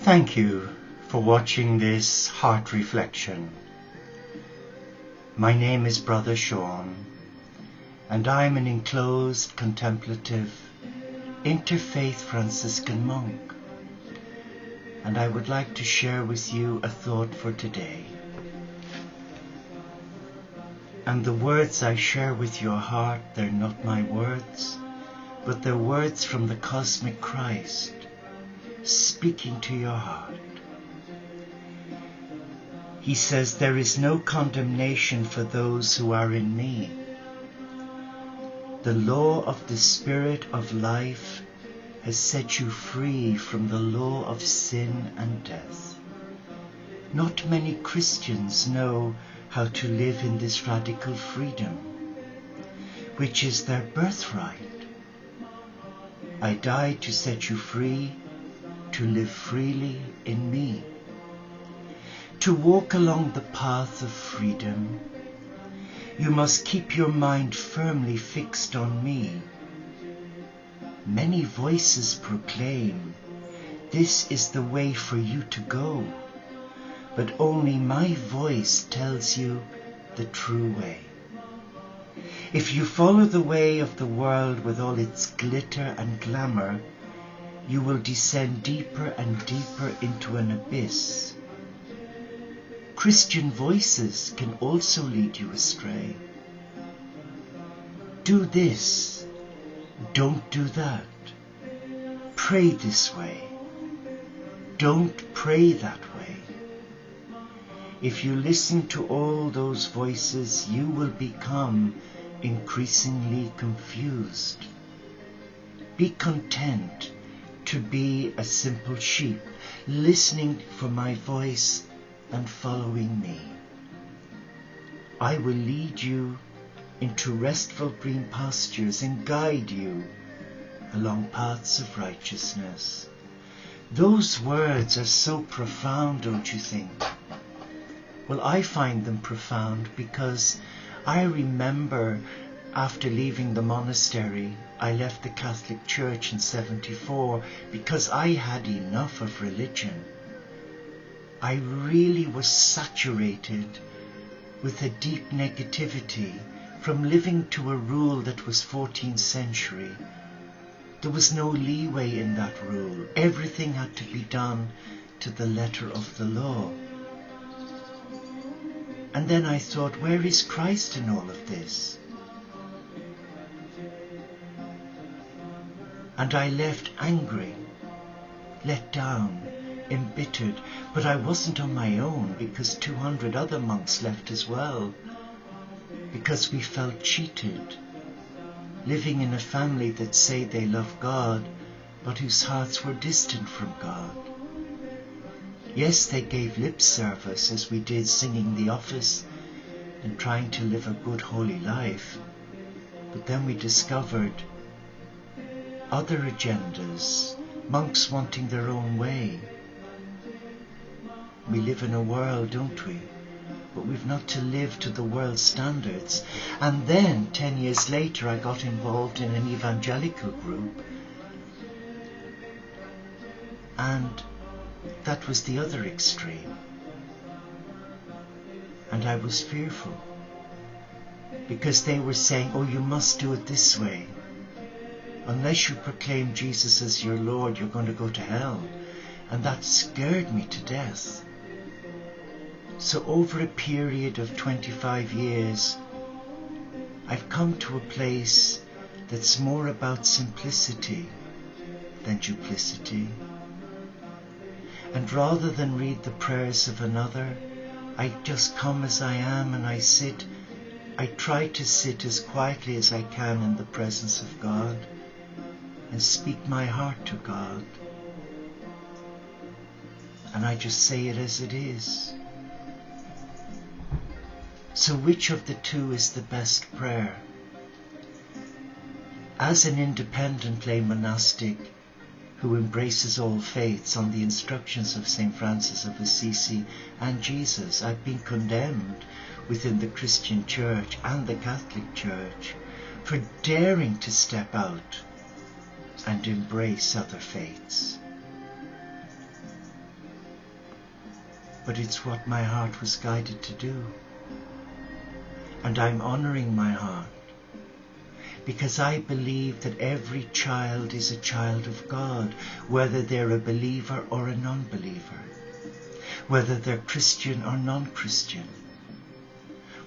Thank you for watching this heart reflection. My name is Brother Sean, and I'm an enclosed, contemplative, interfaith Franciscan monk, and I would like to share with you a thought for today. And the words I share with your heart, they're not my words, but they're words from the cosmic Christ, speaking to your heart. He says, "There is no condemnation for those who are in me. The law of the Spirit of life has set you free from the law of sin and death." Not many Christians know how to live in this radical freedom, which is their birthright. I died to set you free, to live freely in me. To walk along the path of freedom, you must keep your mind firmly fixed on me. Many voices proclaim, "This is the way for you to go," but only my voice tells you the true way. If you follow the way of the world with all its glitter and glamour, you will descend deeper and deeper into an abyss. Christian voices can also lead you astray. Do this, don't do that. Pray this way, don't pray that way. If you listen to all those voices, you will become increasingly confused. Be content to be a simple sheep, listening for my voice and following me. I will lead you into restful green pastures and guide you along paths of righteousness. Those words are so profound, don't you think? Well, I find them profound because I remember after leaving the monastery, I left the Catholic Church in '74 because I had enough of religion. I really was saturated with a deep negativity from living to a rule that was 14th century. There was no leeway in that rule. Everything had to be done to the letter of the law. And then I thought, where is Christ in all of this? And I left angry, let down, embittered, but I wasn't on my own because 200 other monks left as well, because we felt cheated, living in a family that say they love God, but whose hearts were distant from God. Yes, they gave lip service as we did, singing the office and trying to live a good holy life, but then we discovered other agendas, monks wanting their own way. We live in a world, don't we? But we've not to live to the world's standards. And then 10 years later I got involved in an evangelical group, and that was the other extreme. And I was fearful because they were saying, "Oh, you must do it this way. Unless you proclaim Jesus as your Lord, you're going to go to hell." And that scared me to death. So over a period of 25 years, I've come to a place that's more about simplicity than duplicity. And rather than read the prayers of another, I just come as I am and I sit. I try to sit as quietly as I can in the presence of God and speak my heart to God. And I just say it as it is. So which of the two is the best prayer? As an independent lay monastic who embraces all faiths on the instructions of St. Francis of Assisi and Jesus, I've been condemned within the Christian Church and the Catholic Church for daring to step out and embrace other faiths. but it's what my heart was guided to do. And I'm honoring my heart, because I believe that every child is a child of God, whether they're a believer or a non-believer, whether they're Christian or non-Christian,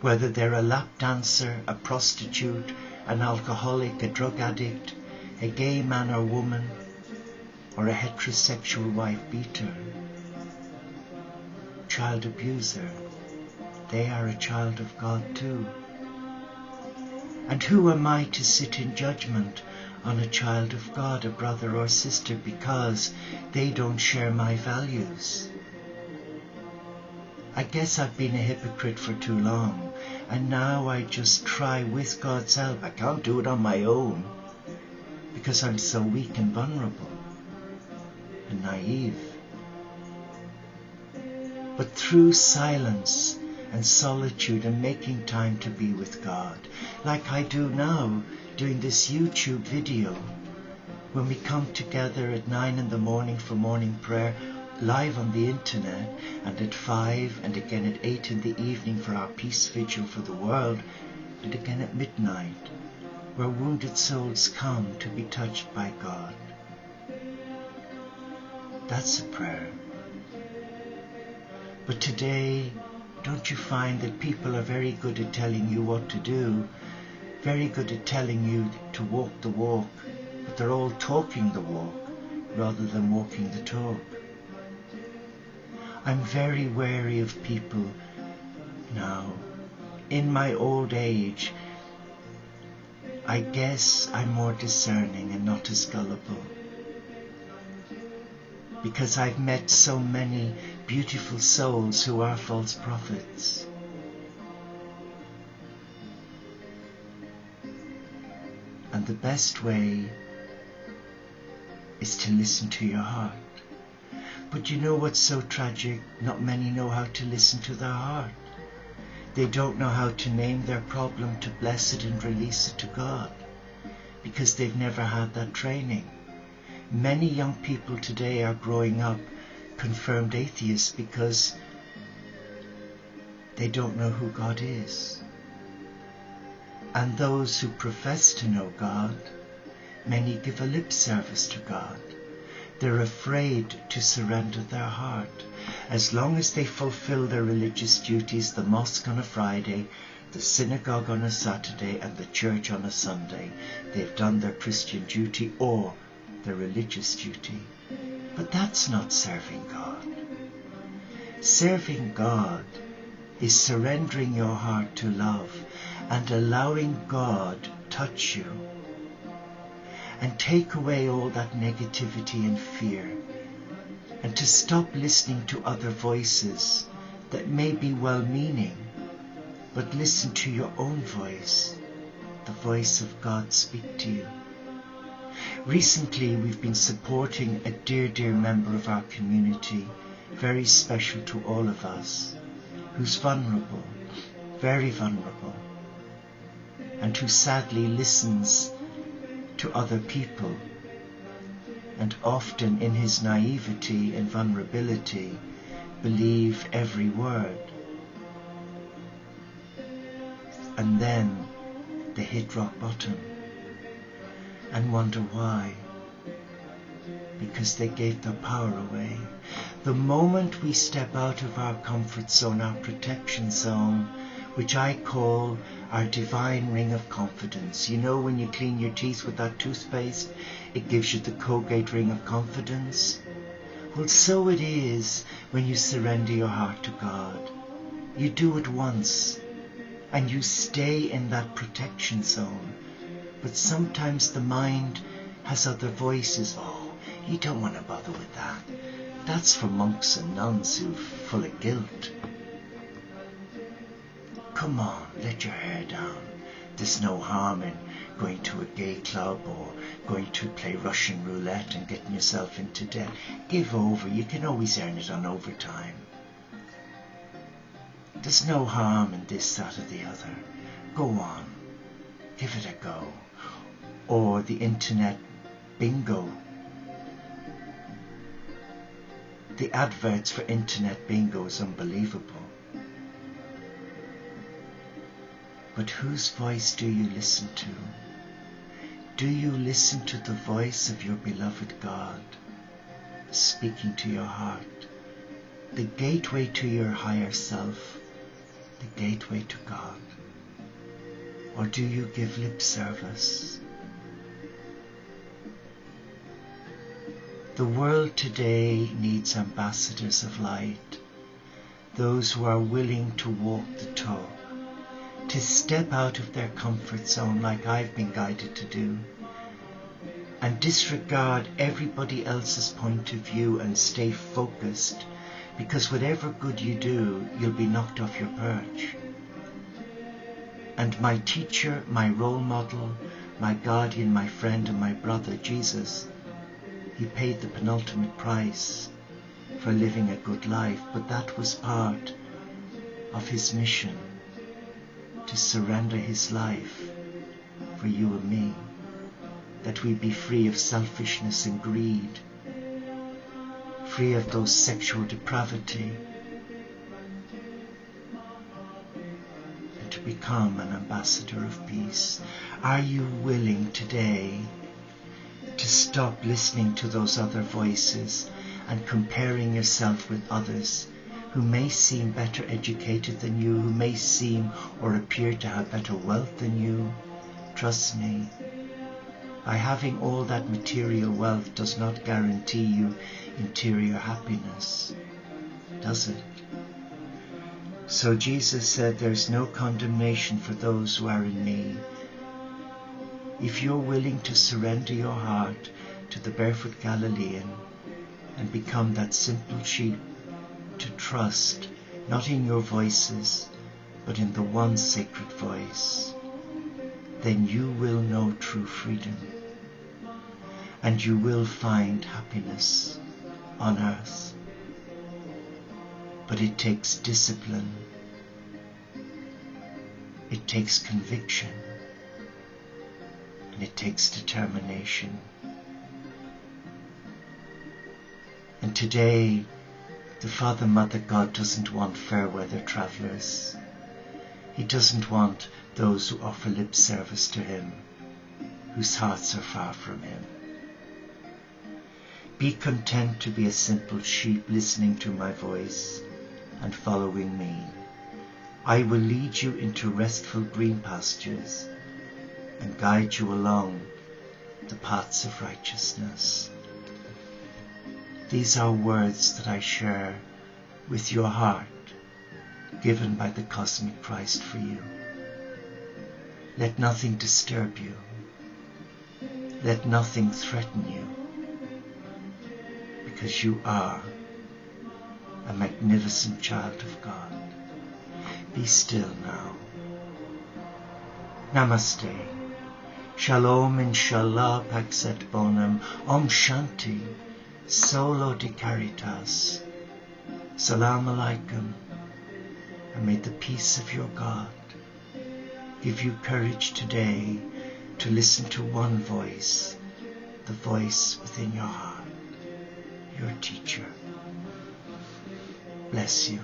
whether they're a lap dancer, a prostitute, an alcoholic, a drug addict, a gay man or woman, or a heterosexual wife beater, child abuser. They are a child of God too. And who am I to sit in judgment on a child of God, a brother or sister, because they don't share my values? I guess I've been a hypocrite for too long, and now I just try with God's help. I can't do it on my own, because I'm so weak and vulnerable and naive. But through silence and solitude and making time to be with God, like I do now, doing this YouTube video, when we come together at 9 in the morning for morning prayer, live on the internet, and at 5 and again at 8 in the evening for our peace vigil for the world, and again at midnight, where wounded souls come to be touched by God. That's a prayer. But today, don't you find that people are very good at telling you what to do, very good at telling you to walk the walk, but they're all talking the walk rather than walking the talk? I'm very wary of people now. In my old age, I guess I'm more discerning and not as gullible, because I've met so many beautiful souls who are false prophets. And the best way is to listen to your heart. But you know what's so tragic? Not many know how to listen to their heart. They don't know how to name their problem, to bless it and release it to God, because they've never had that training. Many young people today are growing up confirmed atheists because they don't know who God is. And those who profess to know God, many give a lip service to God. They're afraid to surrender their heart. As long as they fulfill their religious duties, the mosque on a Friday, the synagogue on a Saturday, and the church on a Sunday, they've done their Christian duty or their religious duty. But that's not serving God. Serving God is surrendering your heart to love and allowing God touch you and take away all that negativity and fear, and to stop listening to other voices that may be well-meaning, but listen to your own voice, the voice of God speak to you. Recently we've been supporting a dear member of our community, very special to all of us, who's vulnerable, very vulnerable, and who sadly listens to other people, and often in his naivety and vulnerability believe every word. And then they hit rock bottom and wonder why. Because they gave their power away. The moment we step out of our comfort zone, our protection zone, which I call our divine ring of confidence. You know, when you clean your teeth with that toothpaste, it gives you the Colgate ring of confidence. Well, so it is when you surrender your heart to God. You do it once, and you stay in that protection zone. But sometimes the mind has other voices. Oh, you don't want to bother with that. That's for monks and nuns who're full of guilt. Come on, let your hair down. There's no harm in going to a gay club or going to play Russian roulette and getting yourself into debt. Give over, you can always earn it on overtime. There's no harm in this, that or the other. Go on, give it a go. Or the internet bingo. the adverts for internet bingo is unbelievable. But whose voice do you listen to? Do you listen to the voice of your beloved God speaking to your heart, the gateway to your higher self, the gateway to God? Or do you give lip service? The world today needs ambassadors of light, those who are willing to walk the talk, to step out of their comfort zone like I've been guided to do, and disregard everybody else's point of view and stay focused, because whatever good you do, you'll be knocked off your perch. And my teacher, my role model, my guardian, my friend and my brother, Jesus, he paid the penultimate price for living a good life, but that was part of his mission, to surrender his life for you and me, that we be free of selfishness and greed, free of those sexual depravity, and to become an ambassador of peace. Are you willing today to stop listening to those other voices and comparing yourself with others who may seem better educated than you, who may seem or appear to have better wealth than you? Trust me, by having all that material wealth does not guarantee you interior happiness, does it? So Jesus said, there's no condemnation for those who are in me. If you're willing to surrender your heart to the barefoot Galilean and become that simple sheep, to trust not in your voices but in the one sacred voice, then you will know true freedom and you will find happiness on earth. But it takes discipline, it takes conviction, and it takes determination. And today, the Father, Mother God doesn't want fair weather travellers. He doesn't want those who offer lip service to him, whose hearts are far from him. Be content to be a simple sheep listening to my voice and following me. I will lead you into restful green pastures and guide you along the paths of righteousness. These are words that I share with your heart, given by the cosmic Christ for you. Let nothing disturb you. Let nothing threaten you, because you are a magnificent child of God. Be still now. Namaste. Shalom inshallah pax et bonum. Om Shanti. Solo de Caritas. Salam alaikum. And may the peace of your God give you courage today to listen to one voice, the voice within your heart, your teacher. Bless you.